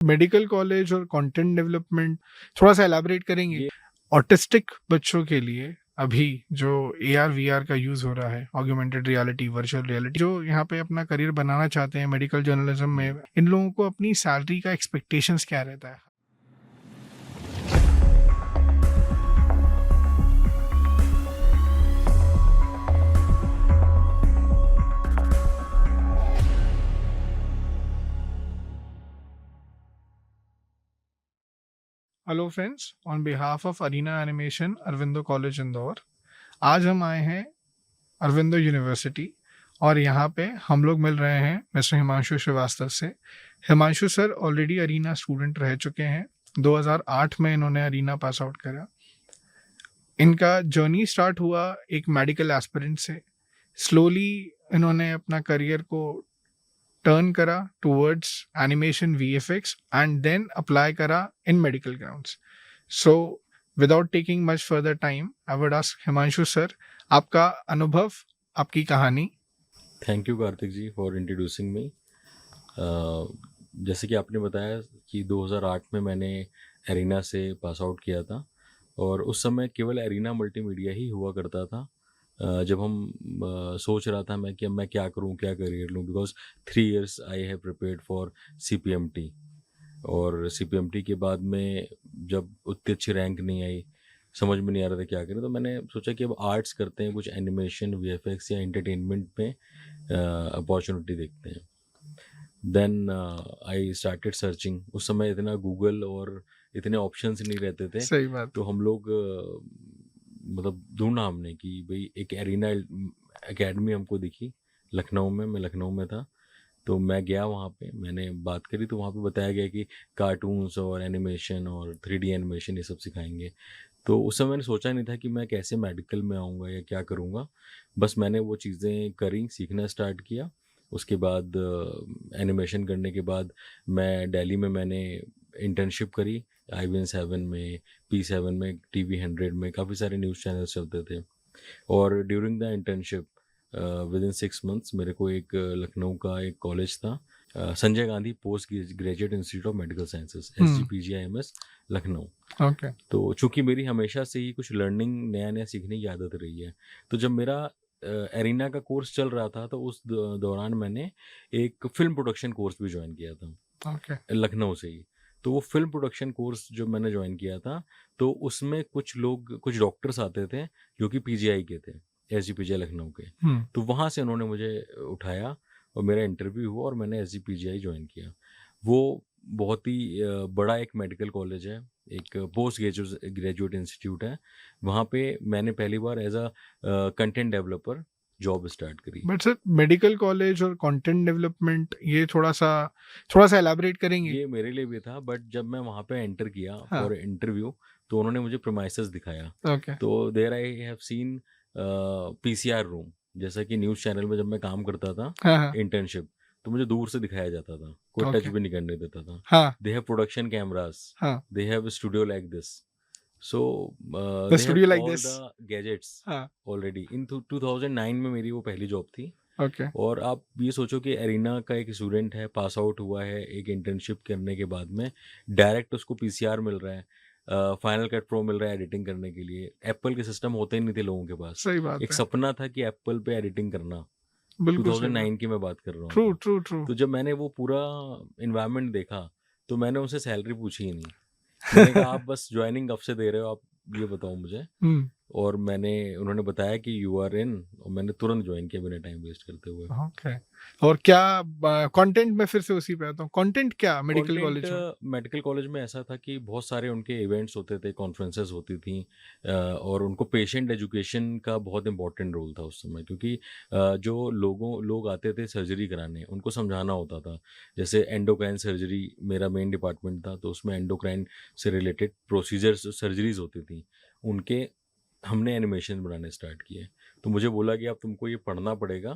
Medical college और content development थोड़ा-सा elaborate करेंगे? ये ऑटिस्टिक बच्चों के लिए अभी जो एआर, वीआर का यूज़ हो रहा है, ऑगमेंटेड रियलिटी, वर्चुअल रियलिटी, जो यहाँ पे अपना करियर बनाना चाहते हैं मेडिकल जर्नलिज्म में, इन लोगों को अपनी सैलरी का एक्सपेक्टेशंस क्या रहता है? Hello friends, on behalf of Arena Animation Aurobindo college Indore, आज हम आए हैं अरविंदो यूनिवर्सिटी और यहाँ पे हम लोग मिल रहे हैं मिस्टर हिमांशु श्रीवास्तव से। Himanshu sir already Arena student रह चुके हैं। 2008 में इन्होंने अरीना पास आउट करा। इनका जर्नी स्टार्ट हुआ एक मेडिकल एस्पिरेंट से। स्लोली इन्होंने अपना करियर को टर्न करा towards animation, VFX and then apply करा in medical grounds. So without taking much further time, I would ask Himanshu sir, आपका अनुभव, आपकी कहानी। Thank you Kartik ji for introducing me. जैसे कि आपने बताया कि 2008 में मैंने एरिना से पास आउट किया था और उस समय केवल एरिना मल्टीमीडिया ही हुआ करता था। जब हम सोच रहा था मैं कि अब मैं क्या करूं, क्या करियर लूं, because 3 years I have prepared for CPMT। और CPMT के बाद में जब उतनी अच्छी रैंक नहीं आई, समझ में नहीं आ रहा था क्या करें, तो मैंने सोचा कि अब आर्ट्स करते हैं, कुछ एनिमेशन, VFX या एंटरटेनमेंट में अपॉर्चुनिटी देखते हैं। Then I started searching. उस समय इतना गूगल और इतने ऑप्शंस नहीं रहते थे, सही बात। तो हम लोग मतलब ढूंढा हमने कि भाई एक एरिना एकेडमी हमको दिखी लखनऊ में। मैं लखनऊ में था, तो मैं गया वहाँ पे, मैंने बात करी, तो वहाँ पे बताया गया कि कार्टून्स और एनिमेशन और 3D एनिमेशन ये सब सिखाएंगे। तो उस समय मैंने सोचा नहीं था कि मैं कैसे मेडिकल में आऊँगा या क्या करूँगा। बस मैंने वो चीज़ें करी, सीखना स्टार्ट किया। उसके बाद एनिमेशन करने के बाद मैं दिल्ली में मैंने इंटर्नशिप करी, IBN7 में, P7 में, TV100 में, काफ़ी सारे न्यूज़ चैनल्स चलते थे। और during the internship with in 6 months मेरे को एक लखनऊ का एक कॉलेज था, Sanjay Gandhi post graduate institute of medical sciences, SGPGIMS Lucknow. Okay. तो चूंकि मेरी हमेशा से ही कुछ लर्निंग, नया नया सीखने की आदत रही है, तो जब मेरा एरिना का कोर्स चल रहा था तो उस दौरान मैंने एक फिल्म प्रोडक्शन कोर्स भी ज्वाइन किया था ओके। लखनऊ से ही। तो वो फिल्म प्रोडक्शन कोर्स जो मैंने ज्वाइन किया था, तो उसमें कुछ लोग, कुछ डॉक्टर्स आते थे जो कि PGI के थे, SGPGI लखनऊ के। तो वहाँ से उन्होंने मुझे उठाया और मेरा इंटरव्यू हुआ और मैंने SGPGI ज्वाइन किया। वो बहुत ही बड़ा एक मेडिकल कॉलेज है, एक पोस्ट ग्रेजुएट इंस्टीट्यूट है। वहाँ पे मैंने पहली बार as a content developer job start करी। बट सर, मेडिकल कॉलेज और कंटेंट डेवलपमेंट, ये थोड़ा सा एलैबोरेट करेंगे? ये मेरे लिए भी था, बट जब मैं वहाँ पे एंटर किया हाँ। फॉर इंटरव्यू, तो उन्होंने मुझे प्रीमाइसेस दिखाया। ओके। तो there I have seen PCR room, जैसा कि न्यूज़ चैनल में जब मैं काम करता था हाँ, हाँ। इंटर्नशिप, तो मुझे दूर से दिखाया जाता था, कोई टच ओके। भी नहीं करने देता था। हाँ, दे हैव प्रोडक्शन कैमरास, हाँ। They have studio like this, so the they have studio like all this. The gadgets हाँ। ऑलरेडी। इन 2009 में मेरी वो पहली जॉब थी। ओके। और आप ये सोचो कि एरिना का एक स्टूडेंट है, पास आउट हुआ है एक इंटर्नशिप करने के बाद में, डायरेक्ट उसको PCR मिल रहा है, फाइनल कट प्रो मिल रहा है एडिटिंग करने के लिए। एप्पल के सिस्टम होते ही नहीं थे लोगों के पास। सही बात एक है। सपना था कि एप्पल पे एडिटिंग करना। बिल्कुल सही बात। 2009 की मैं बात कर रहा हूँ ट्रू, अभी। True, true. तो जब मैंने वो पूरा इन्वायरमेंट देखा, तो मैंने उनसे सैलरी पूछी ही नहीं। मैंने कहा आप बस ज्वाइनिंग कब से दे रहे हो, आप ये बताओ मुझे। और उन्होंने बताया कि यू आर इन, और मैंने तुरंत ज्वाइन किया बिना टाइम वेस्ट करते हुए। ओके। और क्या कंटेंट में, फिर से उसी पे आता हूँ, कंटेंट क्या मेडिकल कंटेंट कॉलेज में? मेडिकल कॉलेज में ऐसा था कि बहुत सारे उनके इवेंट्स होते थे, कॉन्फ्रेंसेस होती थी, और उनको पेशेंट एजुकेशन का बहुत इंपॉर्टेंट रोल था उस समय, क्योंकि जो लोग आते थे सर्जरी कराने, उनको समझाना होता था। जैसे एंडोक्राइन सर्जरी मेरा मेन डिपार्टमेंट था, तो उसमें एंडोक्राइन से रिलेटेड प्रोसीजर्स, सर्जरीज होती थी, उनके हमने एनिमेशन बनाने स्टार्ट किए। तो मुझे बोला कि अब तुमको ये पढ़ना पड़ेगा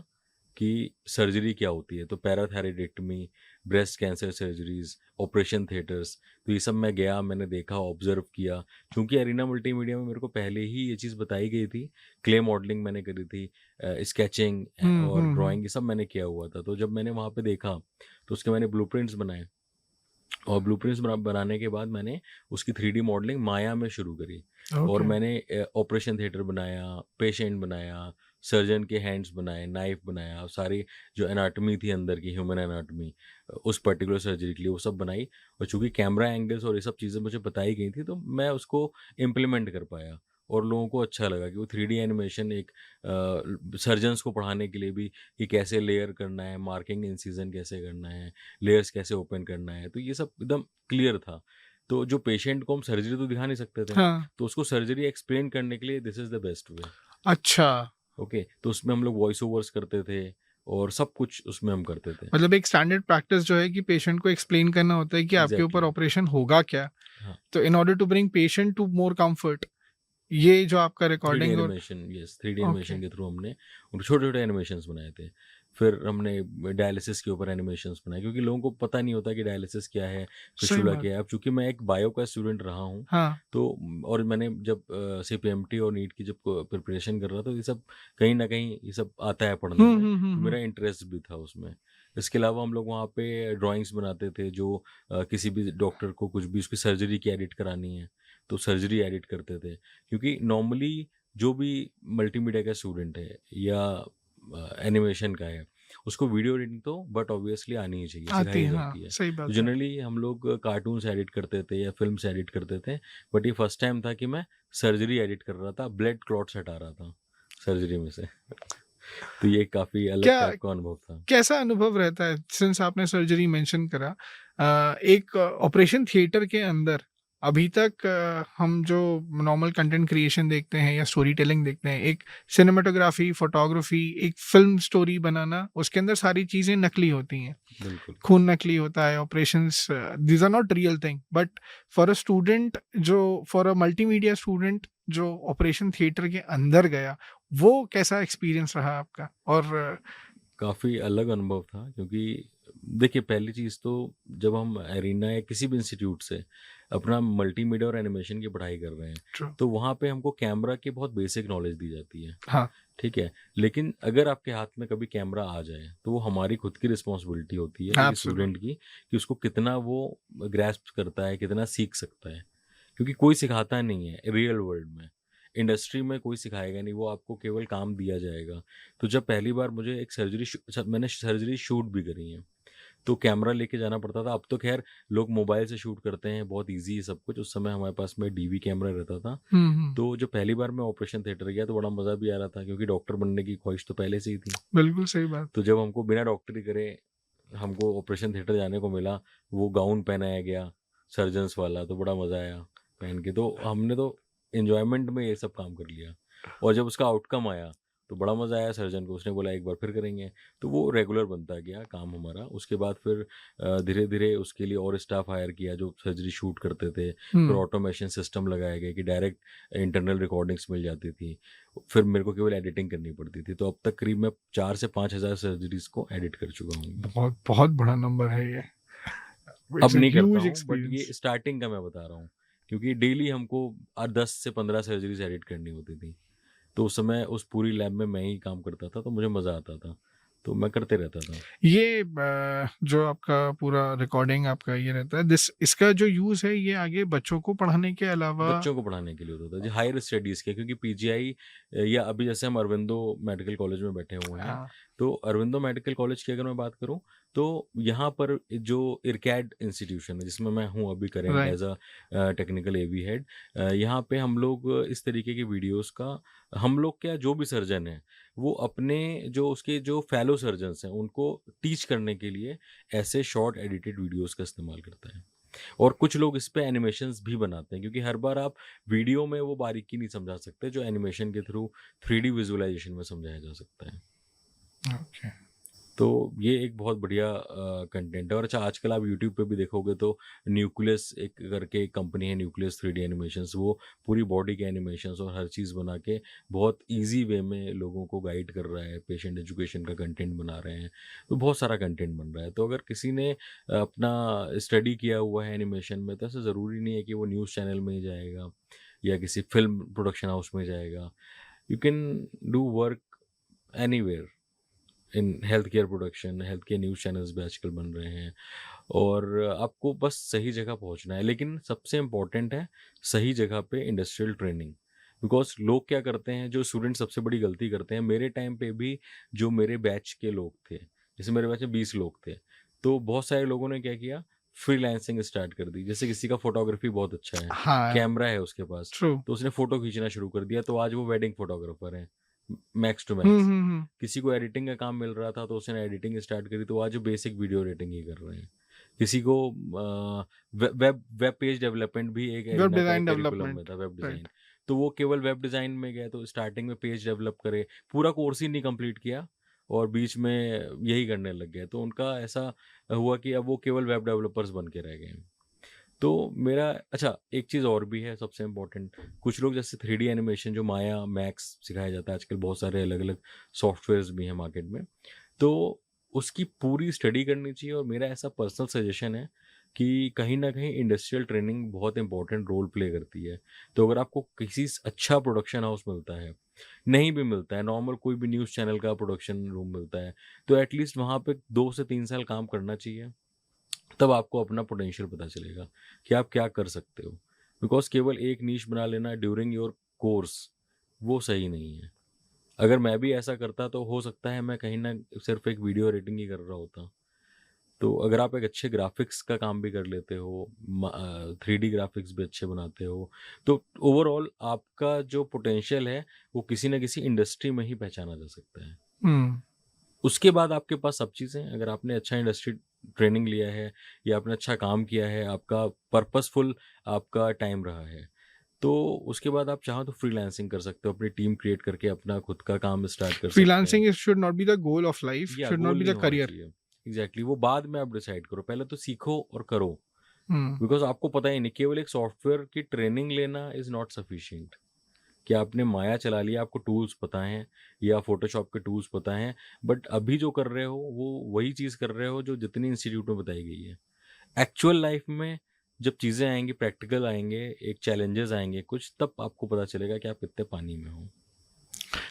कि सर्जरी क्या होती है। तो parathyroidectomy, breast cancer surgeries, operation theatres, तो ये सब मैं गया, मैंने देखा, ऑब्जर्व किया। क्योंकि एरिना मल्टीमीडिया में मेरे को पहले ही ये चीज़ बताई गई थी, क्ले मॉडलिंग मैंने करी थी, स्केचिंग और ड्राइंग, ये सब मैंने किया हुआ था। तो जब मैंने वहाँ पे देखा, तो उसके मैंने ब्लूप्रिंट्स बनाए और ब्लूप्रिंट्स बनाने के बाद मैंने उसकी 3D मॉडलिंग माया में शुरू करी। और ओके। मैंने ऑपरेशन थिएटर बनाया, पेशेंट बनाया, सर्जन के हैंड्स बनाए, नाइफ बनाया, सारी जो एनाटमी थी अंदर की, ह्यूमन एनाटमी उस पर्टिकुलर सर्जरी के लिए वो सब बनाई। और चूंकि कैमरा एंगल्स और ये सब चीज़ें मुझे बताई गई थी तो मैं उसको इम्प्लीमेंट कर पाया और लोगों को अच्छा लगा कि वो 3D एनिमेशन एक सर्जन्स को पढ़ाने के लिए भी कि कैसे लेयर करना है, मार्किंग इंसिजन कैसे करना है, लेयर्स कैसे ओपन करना है, तो ये सब एकदम क्लियर था। तो जो पेशेंट को हम सर्जरी तो दिखा नहीं सकते थे, हाँ। तो उसको सर्जरी एक्सप्लेन करने के लिए this is the best way. अच्छा, ओके, तो उसमें हम लोग वॉइस ओवर्स करते थे और सब कुछ उसमें हम करते थे। मतलब एक स्टैंडर्ड प्रैक्टिस जो है कि पेशेंट को एक्सप्लेन करना होता है कि आपके ऊपर एग्जैक्टली। ऑपरेशन होगा क्या। हाँ, तो in order to bring patient to more comfort, ये जो आपका 3D रिकॉर्डिंग और animation, yes, 3D okay, animation के थ्रू हमने छोटे छोटे एनिमेशंस बनाए थे। फिर हमने डायलिसिस के ऊपर एनिमेशंस बनाए क्योंकि लोगों को पता नहीं होता कि डायलिसिस क्या है, सही फिशुला बात। क्या है। अब चूंकि मैं एक बायो का स्टूडेंट रहा हूँ, हाँ। तो और मैंने जब CPMT और नीट की जब प्रिपरेशन कर रहा था तो ये सब कहीं ना कहीं ये सब आता है पढ़ने में, तो हुँ। मेरा इंटरेस्ट भी था उसमें। इसके अलावा हम लोग वहाँ पे ड्राइंग्स बनाते थे, जो किसी भी डॉक्टर को कुछ भी उसकी सर्जरी की एडिट करानी है तो सर्जरी एडिट करते थे। क्योंकि नॉर्मली जो भी मल्टीमीडिया का स्टूडेंट है या एनिमेशन का है, उसको वीडियो एडिटिंग तो बट ऑब्वियसली आनी ही चाहिए, आती सिखाई है, जाती हाँ, है। सही तो बात है। जनरली हम लोग कार्टून्स एडिट करते थे या फिल्म्स एडिट करते थे, बट ये फर्स्ट टाइम था कि मैं सर्जरी एडिट कर रहा था, ब्लड क्लॉट्स हटा रहा था सर्जरी में से। तो ये काफ़ी अलग क्या टाइप का अनुभव था। कैसा अनुभव रहता है सिंस आपने सर्जरी मेंशन करा, एक ऑपरेशन थिएटर के अंदर अभी तक हम जो नॉर्मल कंटेंट क्रिएशन देखते हैं या स्टोरी टेलिंग देखते हैं, एक सिनेमाटोग्राफी, फोटोग्राफी, एक फिल्म स्टोरी बनाना, उसके अंदर सारी चीज़ें नकली होती हैं। बिल्कुल। खून नकली होता है, operations these are not real thing, but for a student, जो फॉर अ मल्टीमीडिया स्टूडेंट जो ऑपरेशन थिएटर के अंदर गया, वो कैसा एक्सपीरियंस रहा आपका? और काफ़ी अलग अनुभव था क्योंकि देखिए, पहली चीज़ तो जब हम एरीना या किसी भी इंस्टीट्यूट से अपना मल्टीमीडिया और एनिमेशन की पढ़ाई कर रहे हैं, ट्रू। तो वहाँ पे हमको कैमरा की बहुत बेसिक नॉलेज दी जाती है। हाँ। ठीक है, लेकिन अगर आपके हाथ में कभी कैमरा आ जाए तो वो हमारी खुद की रिस्पॉन्सिबिलिटी होती है एक स्टूडेंट एब्सोल्युटली। की कि उसको कितना वो ग्रैस्प करता है, कितना सीख सकता है। क्योंकि कोई सिखाता नहीं है रियल वर्ल्ड में, इंडस्ट्री में कोई सिखाएगा नहीं, वो आपको केवल काम दिया जाएगा। तो जब पहली बार मुझे एक मैंने सर्जरी शूट भी करी है, तो कैमरा लेके जाना पड़ता था। अब तो खैर लोग मोबाइल से शूट करते हैं, बहुत ईजी है सब कुछ। उस समय हमारे पास में DV कैमरा रहता था। हुँ। तो जब पहली बार मैं ऑपरेशन थिएटर गया तो बड़ा मज़ा भी आ रहा था क्योंकि डॉक्टर बनने की ख्वाहिश तो पहले से ही थी। बिल्कुल सही बात। तो जब हमको बिना डॉक्टरी करे हमको ऑपरेशन थिएटर जाने को मिला, वो गाउन पहनाया गया सर्जन्स वाला, तो बड़ा मज़ा आया पहन के। तो हमने तो एन्जॉयमेंट में ये सब काम कर लिया। और जब उसका आउटकम आया तो बड़ा मज़ा आया सर्जन को, उसने बोला एक बार फिर करेंगे। तो वो रेगुलर बनता गया काम हमारा। उसके बाद फिर धीरे धीरे उसके लिए और स्टाफ हायर किया जो सर्जरी शूट करते थे। फिर हुँ। ऑटोमेशन सिस्टम लगाया गया कि डायरेक्ट इंटरनल रिकॉर्डिंग्स मिल जाती थी। फिर मेरे को केवल एडिटिंग करनी पड़ती थी। तो अब तक करीब मैं 4 से 5 हज़ार सर्जरीज को एडिट कर चुका हूँ। बहुत बहुत बड़ा नंबर है ये। अब इट्स अ नहीं करता ह्यूज हूँ, बट ये एक्सपीरियंस। स्टार्टिंग का मैं बता रहा हूँ क्योंकि डेली हमको 10 से 15 सर्जरीज एडिट करनी होती थी। तो उस समय उस पूरी लैब में मैं ही काम करता था, तो मुझे मज़ा आता था, तो मैं करते रहता था। ये जो आपका पूरा रिकॉर्डिंग आपका ये रहता है, दिस इसका जो यूज़ है, ये आगे बच्चों को पढ़ाने के अलावा। बच्चों को पढ़ाने के लिए होता था जी, हायर स्टडीज़ के, क्योंकि PGI या अभी जैसे हम अरविंदो मेडिकल कॉलेज में बैठे हुए हैं, हाँ। तो अरविंदो मेडिकल कॉलेज की अगर मैं बात करूं तो यहाँ पर जो इरकैड इंस्टीट्यूशन है जिसमें मैं हूँ अभी current right. As a technical AV head, यहाँ पे हम लोग इस तरीके के वीडियोस का, हम लोग क्या, जो भी सर्जन है वो अपने जो उसके जो फेलो सर्जन्स हैं उनको टीच करने के लिए ऐसे शॉर्ट एडिटेड वीडियोस का इस्तेमाल करता है। और कुछ लोग इस पे एनिमेशंस भी बनाते हैं क्योंकि हर बार आप वीडियो में वो बारीकी नहीं समझा सकते जो एनिमेशन के थ्रू 3D विजुअलाइजेशन में समझाया जा सकता है। ओके। तो ये एक बहुत बढ़िया कंटेंट है। और अच्छा, आजकल आप यूट्यूब पे भी देखोगे तो न्यूक्लियस एक करके एक कंपनी है, न्यूक्लियस 3D एनिमेशंस, वो पूरी बॉडी के एनिमेशंस और हर चीज़ बना के बहुत इजी वे में लोगों को गाइड कर रहा है, पेशेंट एजुकेशन का कंटेंट बना रहे हैं। तो बहुत सारा कंटेंट बन रहा है। तो अगर किसी ने अपना स्टडी किया हुआ है एनिमेशन में, तो ऐसा ज़रूरी नहीं है कि वो न्यूज़ चैनल में ही जाएगा या किसी फिल्म प्रोडक्शन हाउस में जाएगा। You can do work anywhere in health care production, health care news channels भी आजकल बन रहे हैं, और आपको बस सही जगह पहुंचना है। लेकिन सबसे इम्पोर्टेंट है सही जगह पे इंडस्ट्रियल ट्रेनिंग। बिकॉज लोग क्या करते हैं, जो स्टूडेंट सबसे बड़ी गलती करते हैं, मेरे टाइम पे भी जो मेरे बैच के लोग थे, जैसे मेरे बैच में 20 लोग थे, तो बहुत सारे लोगों ने क्या किया, फ्रीलांसिंग स्टार्ट कर दी। जैसे किसी का फोटोग्राफी बहुत अच्छा है, हाँ, कैमरा है उसके पास, ट्रू। तो उसने फोटो खींचना शुरू कर दिया, तो आज वो वेडिंग फोटोग्राफर है, मैक्स टू मैक्स। हम्म। किसी को एडिटिंग का काम मिल रहा था तो उसने एडिटिंग स्टार्ट करी, तो आज वो बेसिक वीडियो एडिटिंग ही कर रहे हैं। किसी को वेब वेब पेज डेवलपमेंट भी एक वेब एरिना का डिजाइन एक करिकुलम में डेवलपमेंट। था, वेब डिज़ाइन। राइट। तो वो केवल वेब डिज़ाइन में गया, तो स्टार्टिंग में पेज डेवलप करे, पूरा कोर्स ही नहीं कंप्लीट किया, और बीच में यही करने लग गए, तो उनका ऐसा हुआ कि अब वो केवल वेब डेवलपर्स बन के रह गए हैं। तो मेरा अच्छा एक चीज़ और भी है सबसे इम्पोर्टेंट, कुछ लोग जैसे 3D एनिमेशन, जो माया मैक्स सिखाया जाता है आजकल, बहुत सारे अलग अलग सॉफ्टवेयर्स भी हैं मार्केट में, तो उसकी पूरी स्टडी करनी चाहिए। और मेरा ऐसा पर्सनल सजेशन है कि कहीं ना कहीं इंडस्ट्रियल ट्रेनिंग बहुत इंपॉर्टेंट रोल प्ले करती है। तो अगर आपको किसी अच्छा प्रोडक्शन हाउस मिलता है, नहीं भी मिलता है, नॉर्मल कोई भी न्यूज़ चैनल का प्रोडक्शन रूम मिलता है, तो एटलीस्ट वहाँ पे 2 से 3 साल काम करना चाहिए। तब आपको अपना पोटेंशियल पता चलेगा कि आप क्या कर सकते हो। बिकॉज केवल एक नीश बना लेना ड्यूरिंग योर कोर्स, वो सही नहीं है। अगर मैं भी ऐसा करता तो हो सकता है मैं कहीं ना सिर्फ एक वीडियो एडिटिंग ही कर रहा होता। तो अगर आप एक अच्छे ग्राफिक्स का काम भी कर लेते हो, 3D ग्राफिक्स भी अच्छे बनाते हो, तो ओवरऑल आपका जो पोटेंशियल है वो किसी ना किसी इंडस्ट्री में ही पहचाना जा सकता है। हम्म। उसके बाद आपके पास सब चीज़ें हैं। अगर आपने अच्छा इंडस्ट्री ट्रेनिंग लिया है, या आपने अच्छा काम किया है, आपका पर्पसफुल आपका टाइम रहा है, तो उसके बाद आप चाहो तो फ्रीलांसिंग कर सकते हो, अपनी टीम क्रिएट करके अपना खुद का काम स्टार्ट कर सकते हैं। Freelancing should not be the goal of life, या शुड नॉट गोल बी नहीं द होना करियर। चाहिए। एग्जैक्टली वो बाद में आप डिसाइड करो, पहले तो सीखो और करो। हम्म। बिकॉज आपको पता ही नहीं, केवल एक सॉफ्टवेयर की ट्रेनिंग लेना इज़ नॉट सफिशिएंट। कि आपने माया चला लिया, आपको टूल्स पता हैं, या फोटोशॉप के टूल्स पता हैं, बट अभी जो कर रहे हो वो वही चीज़ कर रहे हो जो जितनी इंस्टीट्यूट में बताई गई है। एक्चुअल लाइफ में जब चीज़ें आएंगी, प्रैक्टिकल आएंगे, एक चैलेंजेस आएंगे कुछ, तब आपको पता चलेगा कि आप कितने पानी में हो।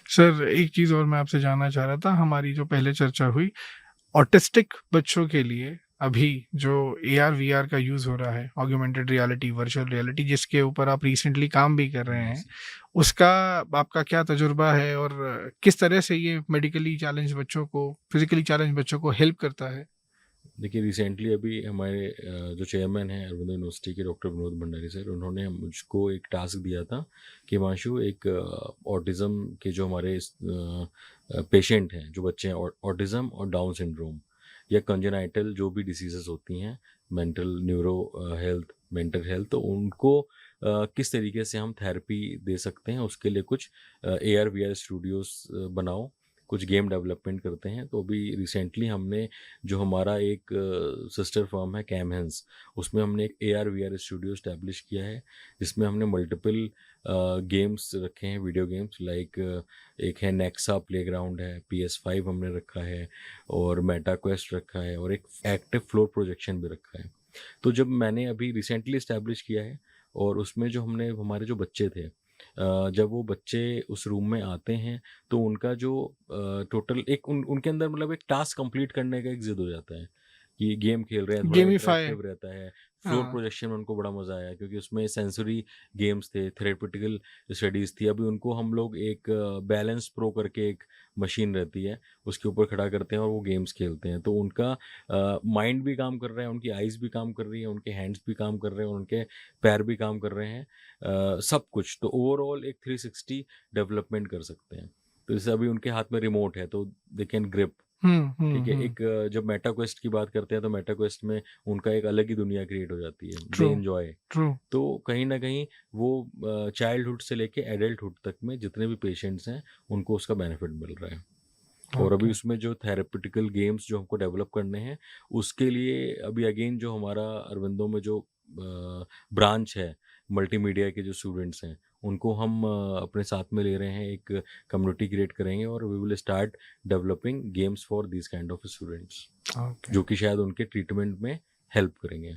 सर, एक चीज और मैं आपसे जानना चाह रहा था, हमारी जो पहले चर्चा हुई, ऑटिस्टिक बच्चों के लिए अभी जो AR VR का यूज़ हो रहा है, ऑग्यूमेंटेड रियलिटी, वर्चुअल रियलिटी, जिसके ऊपर आप रिसेंटली काम भी कर रहे हैं, उसका आपका क्या तजुर्बा है, और किस तरह से ये मेडिकली चैलेंज बच्चों को, फिजिकली चैलेंज बच्चों को हेल्प करता है? देखिए रिसेंटली अभी हमारे जो चेयरमैन हैं अरविंदो यूनिवर्सिटी के, डॉक्टर विनोद भंडारी सर, उन्होंने मुझको एक टास्क दिया था कि हिमांशु, एक ऑटिज़म के जो हमारे पेशेंट हैं, जो बच्चे हैं, ऑटिज़म और डाउन सिंड्रोम या कंजेनाइटल जो भी डिसीजेस होती हैं, mental, neuro health, mental health, तो उनको किस तरीके से हम थेरेपी दे सकते हैं, उसके लिए कुछ AR VR स्टूडियोज बनाओ, कुछ गेम डेवलपमेंट करते हैं। तो अभी रिसेंटली हमने जो हमारा एक सिस्टर फर्म है कैमहेंस, उसमें हमने एक AR VR स्टूडियो इस्टेब्लिश किया है, जिसमें हमने मल्टीपल गेम्स रखे हैं, वीडियो गेम्स लाइक एक है नेक्सा प्लेग्राउंड है, PS5 हमने रखा है, और मेटा क्वेस्ट रखा है, और एक एक्टिव फ्लोर प्रोजेक्शन भी रखा है। तो जब मैंने अभी रिसेंटली इस्टेब्लिश किया है, और उसमें जो हमने हमारे जो बच्चे थे, जब वो बच्चे उस रूम में आते हैं, तो उनका जो टोटल एक उनके अंदर मतलब एक टास्क कंप्लीट करने का एक जिद हो जाता है कि गेम खेल रहे हैं, थोड़ा गेमिफाई। इंटरेक्टिव रहता है। फ्लोर हाँ। प्रोजेक्शन में उनको बड़ा मज़ा आया, क्योंकि उसमें सेंसरी गेम्स थे, थेरेपिटिकल स्टडीज़ थी। अभी उनको हम लोग एक बैलेंस प्रो करके एक मशीन रहती है, उसके ऊपर खड़ा करते हैं और वो गेम्स खेलते हैं। तो उनका माइंड भी काम कर रहा है, उनकी आइज़ भी काम कर रही है, उनके हैंड्स भी काम कर रहे हैं, और उनके पैर भी काम कर रहे हैं, सब कुछ। तो ओवरऑल एक 360 डेवलपमेंट कर सकते हैं। तो जैसे अभी उनके हाथ में रिमोट है, तो दे कैन ग्रिप। ठीक है, एक जब मेटा क्वेस्ट की बात करते हैं, तो मेटा क्वेस्ट में उनका एक अलग ही दुनिया क्रिएट हो जाती है, ट्रू। They enjoy. ट्रू। तो कहीं ना कहीं वो चाइल्डहुड से लेके एडल्टहुड तक में जितने भी पेशेंट्स हैं, उनको उसका बेनिफिट मिल रहा है। और अभी ओके। उसमें जो थेरेपिटिकल गेम्स जो हमको डेवलप करने हैं, उसके लिए अभी अगेन जो हमारा अरविंदो में जो ब्रांच है, मल्टीमीडिया के जो स्टूडेंट्स हैं, उनको हम अपने साथ में ले रहे हैं, एक कम्युनिटी क्रिएट करेंगे, और we will start developing games for this kind of students, okay. जो कि शायद उनके ट्रीटमेंट में हेल्प करेंगे।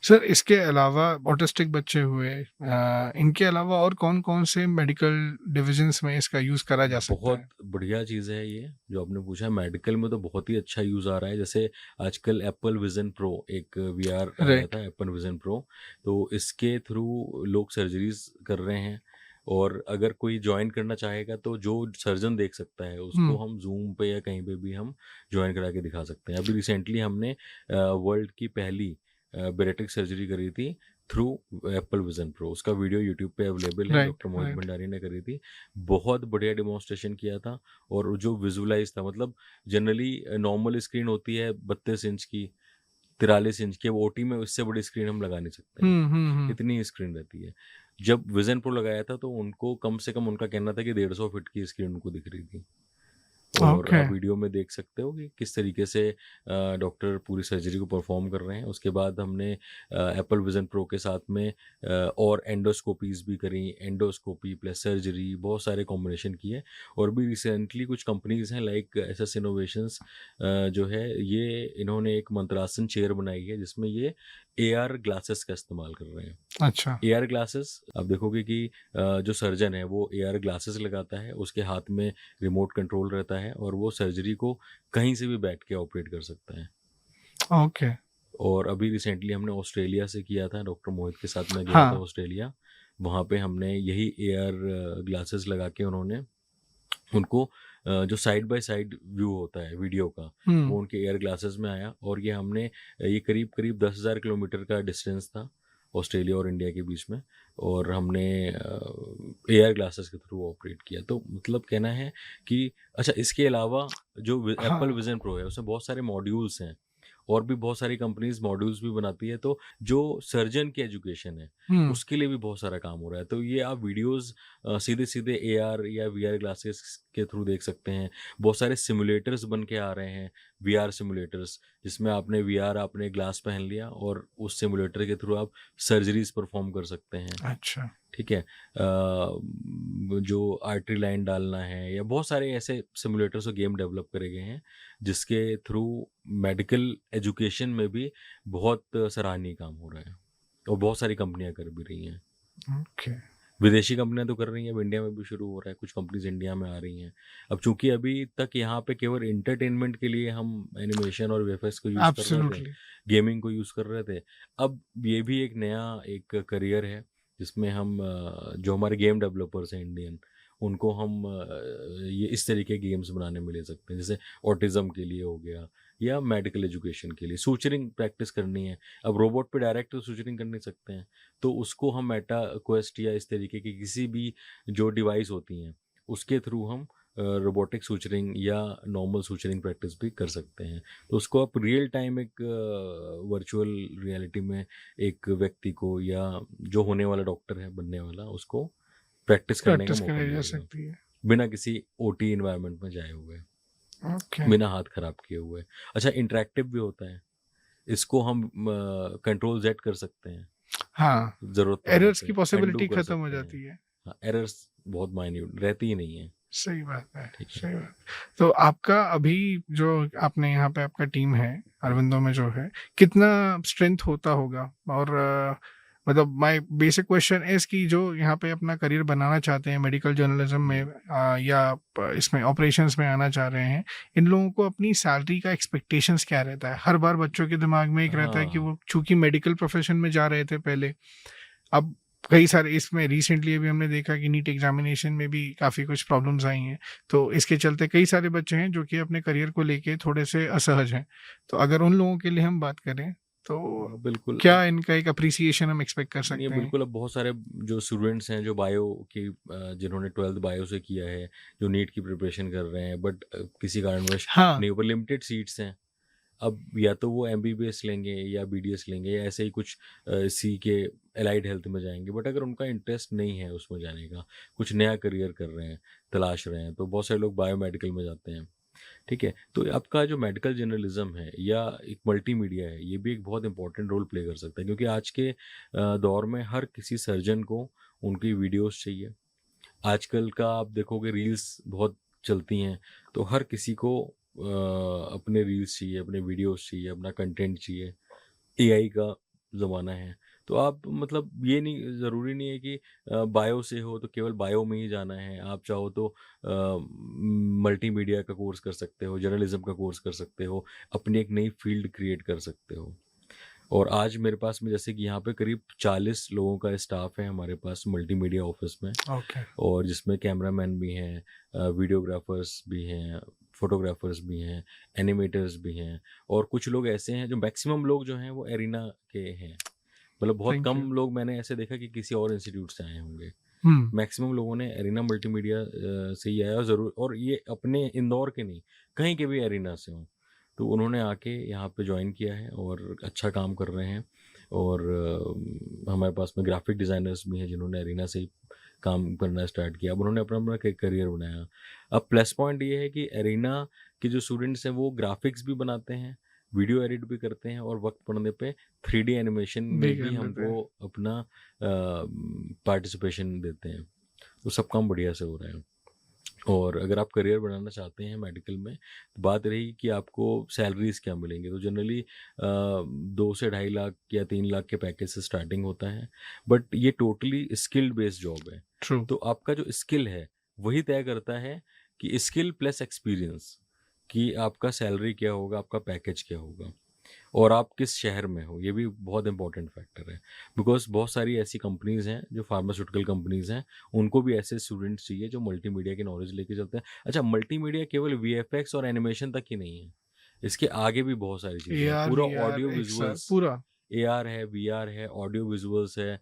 सर इसके अलावा ऑटिस्टिक बच्चे हुए, इनके अलावा और कौन-कौन से मेडिकल डिविजन्स में इसका यूज़ करा जा सकता बहुत है? बढ़िया चीज़ है ये जो आपने पूछा। मेडिकल में तो बहुत ही अच्छा यूज़ आ रहा है। जैसे आजकल एप्पल विज़न प्रो एक वीआर आया राइट। था, एप्पल विज़न प्रो, तो इसके थ्रू लोग सर्जरीज कर रहे हैं। और अगर कोई ज्वाइन करना चाहेगा तो जो सर्जन देख सकता है उसको हुँ, हम जूम पे या कहीं पे भी हम ज्वाइन करा के दिखा सकते हैं। अभी रिसेंटली हमने वर्ल्ड की पहली बेरेटिक सर्जरी करी थी थ्रू एप्पल विज़न प्रो। उसका वीडियो यूट्यूब पे अवेलेबल है, राइट, डॉक्टर मोहित राइट। भंडारी ने करी थी। बहुत बढ़िया डेमोन्स्ट्रेशन किया था। और जो विजुअलाइज था, मतलब जनरली नॉर्मल स्क्रीन होती है 32 इंच की, 43 इंच की। अब ओटी में उससे बड़ी स्क्रीन हम लगा नहीं सकते हैं, हुँ, हुँ, हुँ। इतनी स्क्रीन रहती है। जब विजन प्रो लगाया था तो उनको कम से कम, उनका कहना था कि 150 फीट की स्क्रीन उनको दिख रही थी। और ओके। आप वीडियो में देख सकते हो कि किस तरीके से डॉक्टर पूरी सर्जरी को परफॉर्म कर रहे हैं। उसके बाद हमने एप्पल विजन प्रो के साथ में और एंडोस्कोपीज भी करी, एंडोस्कोपी प्लस सर्जरी, बहुत सारे कॉम्बिनेशन किए। और भी रिसेंटली कुछ कंपनीज हैं लाइक एसएस इनोवेशंस जो है, ये इन्होंने एक मंत्रासन चेयर बनाई है जिसमें ये एआर ग्लासेस का इस्तेमाल कर रहे हैं। अच्छा। एआर ग्लासेस आप देखोगे कि जो सर्जन है वो एआर ग्लासेस लगाता है, उसके हाथ में रिमोट कंट्रोल रहता है और वो सर्जरी को कहीं से भी बैठ के ऑपरेट कर सकता है। ओके। और अभी रिसेंटली हमने ऑस्ट्रेलिया से किया था, डॉक्टर मोहित के साथ मैं गया था हाँ। ऑस्ट्रेलिया। वहाँ पे हमने यही एआर ग्लासेस लगा के उन्होंने उनको जो साइड बाय साइड व्यू होता है वीडियो का, हुँ। वो उनके एयर ग्लासेस में आया। और ये हमने ये करीब करीब 10,000 किलोमीटर का डिस्टेंस था ऑस्ट्रेलिया और इंडिया के बीच में। और हमने एयर ग्लासेस के थ्रू ऑपरेट किया। तो मतलब कहना है कि अच्छा, इसके अलावा जो एप्पल हाँ। विजन प्रो है उसमें बहुत सारे मॉड्यूल्स हैं। और भी बहुत सारी कंपनीज मॉड्यूल्स भी बनाती है। तो जो सर्जन की एजुकेशन है हुँ। उसके लिए भी बहुत सारा काम हो रहा है। तो ये आप वीडियोस सीधे सीधे एआर या वीआर ग्लासेस के थ्रू देख सकते हैं। बहुत सारे सिमुलेटर्स बन के आ रहे हैं, वीआर सिमुलेटर्स, जिसमें आपने वीआर आपने ग्लास पहन लिया और उस सिमुलेटर के थ्रू आप सर्जरीज परफॉर्म कर सकते हैं। अच्छा। ठीक है। जो आर्टरी लाइन डालना है या बहुत सारे ऐसे सिमुलेटर्स और गेम डेवलप करे गए हैं जिसके थ्रू मेडिकल एजुकेशन में भी बहुत सराहनीय काम हो रहा है। और बहुत सारी कंपनियां कर भी रही हैं। ओके। विदेशी कंपनियां तो कर रही हैं, अब इंडिया में भी शुरू हो रहा है, कुछ कंपनीज इंडिया में आ रही हैं। अब चूंकि अभी तक यहाँ पे केवल इंटरटेनमेंट के लिए हम एनिमेशन और वीएफएक्स को यूज़ कर रहे थे, एब्सोल्युटली। गेमिंग को यूज़ कर रहे थे। अब ये भी एक नया एक करियर है जिसमें हम जो हमारे गेम डेवलपर्स हैं इंडियन, उनको हम ये इस तरीके के गेम्स बनाने में ले सकते हैं। जैसे ऑटिज्म के लिए हो गया या मेडिकल एजुकेशन के लिए सूचरिंग प्रैक्टिस करनी है। अब रोबोट पे डायरेक्ट तो सूचरिंग कर नहीं सकते हैं, तो उसको हम मेटा क्वेस्ट या इस तरीके की किसी भी जो डिवाइस होती हैं उसके थ्रू हम रोबोटिक सूचरिंग या नॉर्मल सूचरिंग प्रैक्टिस भी कर सकते हैं। तो उसको आप रियल टाइम एक वर्चुअल रियलिटी में एक व्यक्ति को या जो होने वाला डॉक्टर है बनने वाला, उसको प्रैक्टिस करने का प्रैक्टिस मौका कराई जा मिलेगा सकती है। बिना किसी ओटी इन्वायरमेंट में जाए हुए, ओके। बिना हाथ खराब किए हुए। अच्छा, इंटरेक्टिव भी होता है, इसको हम कंट्रोल जेड कर सकते हैं हाँ, ज़रूरत पड़ने एरर्स की पे, अनडू पॉसिबिलिटी कर खत्म हो सकते हैं। जाती है। हाँ, एरर्स बहुत माइन्यूट रहती ही नहीं है। सही बात है, ठीक है। सही बात। तो आपका अभी जो आपने यहाँ पे आपका टीम है, अरविंदो में जो है, कितना स्ट्रेंथ होता होगा? और मतलब माय बेसिक क्वेश्चन इज़ कि जो यहाँ पे अपना करियर बनाना चाहते हैं मेडिकल जर्नलिज़्म में, या इसमें ऑपरेशंस में आना चाह रहे हैं, इन लोगों को अपनी सैलरी का एक्सपेक्टेशंस क्या रहता है? हर बार बच्चों के दिमाग में एक रहता है कि हाँ, वो चूँकि मेडिकल प्रोफ़ेशन में जा रहे थे पहले, अब कई सारे इसमें रिसेंटली अभी हमने देखा कि नीट एग्जामिनेशन में भी काफ़ी कुछ प्रॉब्लम्स आई हैं। तो इसके चलते कई सारे बच्चे हैं जो कि अपने करियर को लेके थोड़े से असहज हैं। तो अगर उन लोगों के लिए हम बात करें, तो बिल्कुल। क्या इनका एक एप्रिसिएशन हम एक्सपेक्ट कर नहीं, सकते हैं? बिल्कुल। अब बहुत सारे जो स्टूडेंट्स हैं जो बायो की जिन्होंने 12th बायो से किया है, जो नीट की प्रिपरेशन कर रहे हैं, बट किसी कारणवश हाँ। नहीं, ऊपर लिमिटेड सीट्स हैं। अब या तो वो एमबीबीएस लेंगे या बीडीएस लेंगे या ऐसे ही कुछ सी के एलाइड हेल्थ में जाएंगे। बट अगर उनका इंटरेस्ट नहीं है उसमें जाने का, कुछ नया करियर कर रहे हैं, तलाश रहे हैं, तो बहुत सारे लोग बायोमेडिकल में जाते हैं। ठीक है। तो आपका जो मेडिकल जर्नलिज्म है या एक मल्टीमीडिया है, ये भी एक बहुत इंपॉर्टेंट रोल प्ले कर सकता है, क्योंकि आज के दौर में हर किसी सर्जन को उनकी वीडियोस चाहिए। आजकल का आप देखोगे रील्स बहुत चलती हैं, तो हर किसी को अपने रील्स चाहिए, अपने वीडियोस चाहिए, अपना कंटेंट चाहिए। एआई का ज़माना है। तो आप मतलब ये नहीं, ज़रूरी नहीं है कि बायो से हो तो केवल बायो में ही जाना है। आप चाहो तो मल्टीमीडिया का कोर्स कर सकते हो, जर्नलिज़्म का कोर्स कर सकते हो, अपनी एक नई फ़ील्ड क्रिएट कर सकते हो। और आज मेरे पास में जैसे कि यहाँ पे करीब 40 लोगों का स्टाफ है हमारे पास मल्टीमीडिया ऑफिस में, ओके, और जिसमें कैमरामैन भी हैं, वीडियोग्राफर्स भी हैं, फोटोग्राफर्स भी हैं, एनिमेटर्स भी हैं, और कुछ लोग ऐसे हैं जो मैक्सिमम लोग जो हैं वो एरिना के हैं। मतलब बहुत थैंक यू। कम लोग मैंने ऐसे देखा कि किसी और इंस्टीट्यूट से आए होंगे। हुँ, मैक्सिमम लोगों ने एरिना मल्टीमीडिया से ही आया ज़रूर, और ये अपने इंदौर के नहीं, कहीं के भी एरिना से हों। तो उन्होंने आके यहाँ पे जॉइन किया है और अच्छा काम कर रहे हैं। और हमारे पास में ग्राफिक डिज़ाइनर्स भी हैं जिन्होंने एरिना से ही काम करना स्टार्ट किया। अब उन्होंने अपना अपना करियर बनाया। अब प्लस पॉइंट ये है कि एरिना के जो स्टूडेंट्स हैं वो ग्राफिक्स भी बनाते हैं, वीडियो एडिट भी करते हैं, और वक्त पड़ने पे 3D एनिमेशन में भी कर लेते हमको हैं। अपना पार्टिसिपेशन देते हैं। तो सब काम बढ़िया से हो रहा है। और अगर आप करियर बनाना चाहते हैं मेडिकल में, तो बात रही कि आपको सैलरीज क्या मिलेंगे, तो जनरली 2 से 2.5 लाख या 3 लाख के पैकेज से स्टार्टिंग होता है। बट ये टोटली स्किल्ड बेस्ड जॉब है। ट्रू, तो आपका जो स्किल है वही तय करता है कि स्किल प्लस एक्सपीरियंस, कि आपका सैलरी क्या होगा, आपका पैकेज क्या होगा, और आप किस शहर में हो, ये भी बहुत इंपॉर्टेंट फैक्टर है। बिकॉज बहुत सारी ऐसी कंपनीज हैं जो फार्मास्यूटिकल कंपनीज हैं, उनको भी ऐसे स्टूडेंट्स चाहिए जो मल्टीमीडिया की नॉलेज लेके चलते हैं। अच्छा, मल्टीमीडिया केवल वीएफएक्स और एनिमेशन तक ही नहीं है, इसके आगे भी बहुत सारी चीज़ें हैं। एआर, पूरा वीआर ऑडियो एक साथ विजुअल्स, पूरा। एआर है, वीआर है, ऑडियो विजुअल्स है,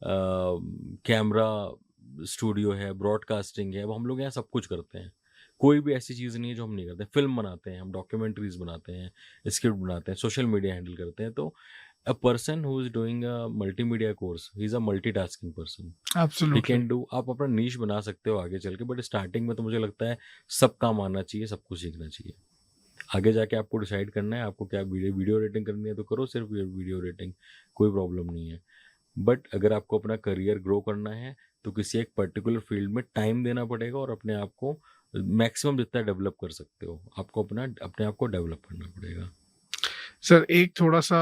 कैमरा स्टूडियो है, ब्रॉडकास्टिंग है, वो हम लोग यहाँ सब कुछ करते हैं। कोई भी ऐसी चीज़ नहीं है जो हम नहीं करते। फिल्म बनाते हैं हम, डॉक्यूमेंट्रीज बनाते हैं, स्क्रिप्ट बनाते हैं, सोशल मीडिया हैंडल करते हैं। तो a person who is doing a multimedia course, he is a multitasking person. He absolutely. Can do, आप अपना नीश बना सकते हो आगे चल के, बट स्टार्टिंग में तो मुझे लगता है सब काम आना चाहिए, सब कुछ सीखना चाहिए। आगे जाके आपको डिसाइड करना है आपको क्या वीडियो वीडियो रेटिंग करनी है तो करो, सिर्फ वीडियो रेटिंग, कोई प्रॉब्लम नहीं है। बट अगर आपको अपना करियर ग्रो करना है तो किसी एक पर्टिकुलर फील्ड में टाइम देना पड़ेगा, और अपने आप को मैक्सिमम जितना डेवलप कर सकते हो आपको अपने आप को डेवलप करना पड़ेगा। सर एक थोड़ा-सा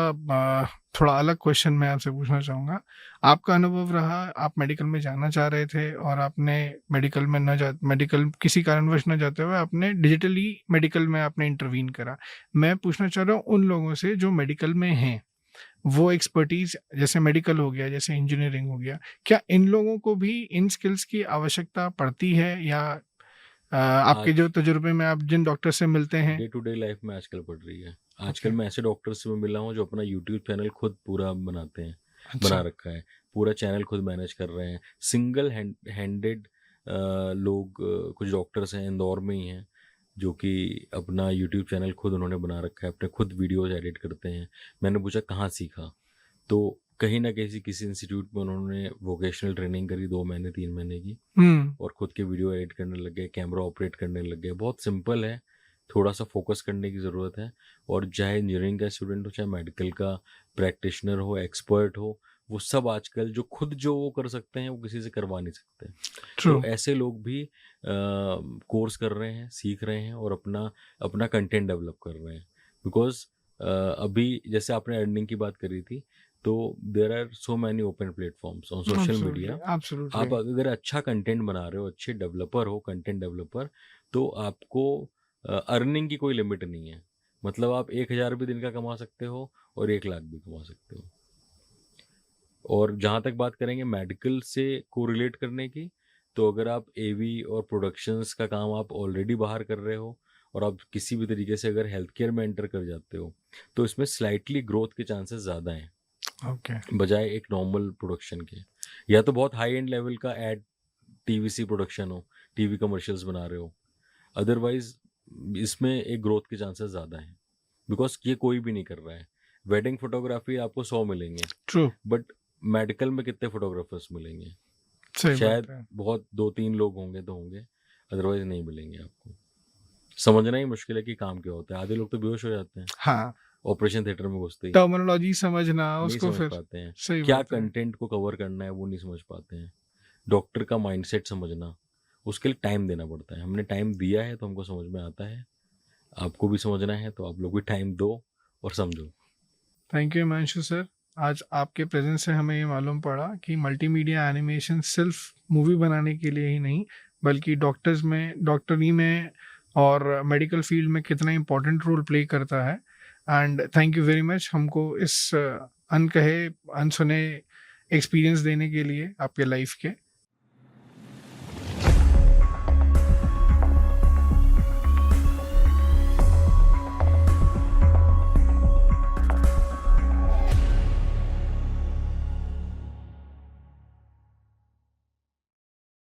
थोड़ा अलग क्वेश्चन मैं आपसे पूछना चाहूँगा। आपका अनुभव रहा, आप मेडिकल में जाना चाह रहे थे और आपने मेडिकल किसी कारणवश ना जाते हुए आपने डिजिटली मेडिकल में आपने इंटरवीन करा। मैं पूछना चाह रहा हूँ उन लोगों से जो मेडिकल में हैं, वो एक्सपर्टीज़ जैसे मेडिकल हो गया, जैसे इंजीनियरिंग हो गया, क्या इन लोगों को भी इन स्किल्स की आवश्यकता पड़ती है या आपके जो आज तजुर्बे में आप जिन डॉक्टर से मिलते हैं। डे टू डे लाइफ में आजकल पड़ रही है। ओके, आजकल मैं ऐसे डॉक्टर से मिला हूँ जो अपना यूट्यूब चैनल खुद पूरा बनाते हैं, बना अच्छा, रखा है, पूरा चैनल खुद मैनेज कर रहे हैं। सिंगल हैंडेड लोग, कुछ डॉक्टर्स हैं इंदौर में ही हैं जो कि अपना यूट्यूब चैनल खुद उन्होंने बना रखा है, अपने खुद वीडियोज एडिट करते हैं। मैंने पूछा कहाँ सीखा, तो कहीं ना कहीं किसी इंस्टीट्यूट में उन्होंने वोकेशनल ट्रेनिंग करी 2 महीने 3 महीने की, हुँ, और खुद के वीडियो एडिट करने लग गए, कैमरा ऑपरेट करने लग गए। बहुत सिंपल है, थोड़ा सा फोकस करने की ज़रूरत है। और चाहे इंजीनियरिंग का स्टूडेंट हो, चाहे मेडिकल का प्रैक्टिशनर हो, एक्सपर्ट हो, वो सब आजकल जो वो कर सकते हैं वो किसी से करवा नहीं सकते। ट्रू, तो ऐसे लोग भी कोर्स कर रहे हैं, सीख रहे हैं, और अपना अपना कंटेंट डेवलप कर रहे हैं। बिकॉज अभी जैसे आपने अर्निंग की बात करी थी, तो there are so many open platforms on social absolutely, media. Absolutely, आप अगर अच्छा कंटेंट बना रहे हो, अच्छे डेवलपर हो, कंटेंट डेवलपर, तो आपको अर्निंग की कोई लिमिट नहीं है। मतलब आप 1,000 भी दिन का कमा सकते हो और 1 लाख भी कमा सकते हो। और जहाँ तक बात करेंगे मेडिकल से कोरिलेट करने की, तो अगर आप एवी और प्रोडक्शंस का काम आप ऑलरेडी बाहर कर रहे हो, और आप किसी भी तरीके से अगर हेल्थ केयर में एंटर कर जाते हो, तो इसमें स्लाइटली ग्रोथ के चांसेस ज़्यादा हैं ओके, बजाय एक नॉर्मल प्रोडक्शन के। या तो बहुत हाई एंड लेवल का एड टीवीसी प्रोडक्शन हो, टीवी कमर्शियल्स बना रहे हो, अदरवाइज इसमें एक ग्रोथ के चांसेस ज़्यादा हैं। बिकॉज ये कोई भी नहीं कर रहा है। वेडिंग फोटोग्राफी आपको 100 मिलेंगे, ट्रू, बट मेडिकल में कितने फोटोग्राफर्स मिलेंगे? सही बात शायद है। बहुत 2-3 लोग होंगे तो होंगे, अदरवाइज नहीं मिलेंगे आपको। समझना ही मुश्किल है कि काम क्या होता है। आधे लोग तो बेहोश हो जाते हैं हाँ, ऑपरेशन थिएटर में घुसते ही, टर्मिनोलॉजी समझना नहीं उसको समझ फिर पाते हैं सही क्या बात है। कंटेंट को कवर करना है, वो नहीं समझ पाते हैं। डॉक्टर का माइंडसेट समझना, उसके लिए टाइम देना पड़ता है। हमने टाइम दिया है तो हमको समझ में आता है। आपको भी समझना है तो आप लोग भी टाइम दो और समझो। Thank you Himanshu sir. आज आपके प्रेजेंस से हमें ये मालूम पड़ा कि मल्टीमीडिया एनिमेशन सिर्फ मूवी बनाने के लिए ही नहीं, बल्कि डॉक्टरी में और मेडिकल फील्ड में कितना इम्पोर्टेंट रोल प्ले करता है। And thank you very much हमको इस अनकहे अनसुने एक्सपीरियंस देने के लिए आपके लाइफ के।